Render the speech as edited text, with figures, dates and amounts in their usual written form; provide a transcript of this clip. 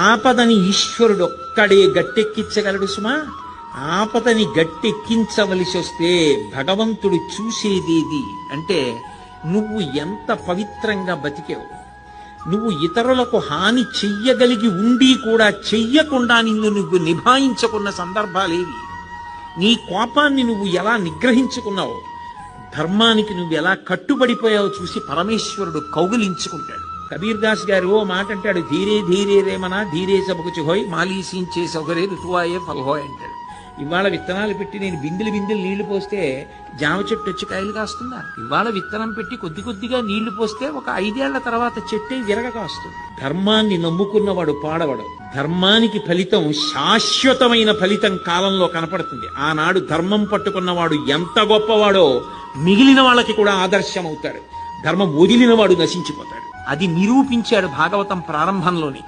ఆపదని ఈశ్వరుడు ఒక్కడే గట్టెక్కించగలడు సుమా. ఆపదని గట్టెక్కించవలసి వస్తే భగవంతుడు చూసేదేది అంటే నువ్వు ఎంత పవిత్రంగా బతికావు. నువ్వు ఇతరులకు హాని చెయ్యగలిగి ఉండి కూడా చెయ్యకుండా నువ్వు నిభాయించుకున్న సందర్భాలేవి. నీ కోపాన్ని నువ్వు ఎలా నిగ్రహించుకున్నావు, ధర్మానికి నువ్వు ఎలా కట్టుబడిపోయావో చూసి పరమేశ్వరుడు కౌగిలించుకుంటాడు. కబీర్ దాస్ గారు ఓ మాట అంటాడు, ధీరే ధీరే రేమనా ధీరే సబకుచి హోయ్ మాలీసీంచే సౌకర్య ఋతువాయే ఫల్హోయ్ అంటాడు. ఇవాళ విత్తనాలు పెట్టి నేను బిందెలు బిందెలు నీళ్లు పోస్తే జామ చెట్టు వచ్చి కాయలు కాస్తుందా? ఇవాళ విత్తనం పెట్టి కొద్ది కొద్దిగా నీళ్లు పోస్తే ఒక 5 ఏళ్ల తర్వాత చెట్టే విరగ కాస్తుంది. ధర్మాన్ని నమ్ముకున్నవాడు పాడవడు. ధర్మానికి ఫలితం శాశ్వతమైన ఫలితం కాలంలో కనపడుతుంది. ఆనాడు ధర్మం పట్టుకున్నవాడు ఎంత గొప్పవాడో మిగిలిన వాళ్ళకి కూడా ఆదర్శం అవుతాడు. ధర్మం వదిలినవాడు నశించిపోతాడు. అది నిరూపించాడు భాగవతం ప్రారంభంలోని.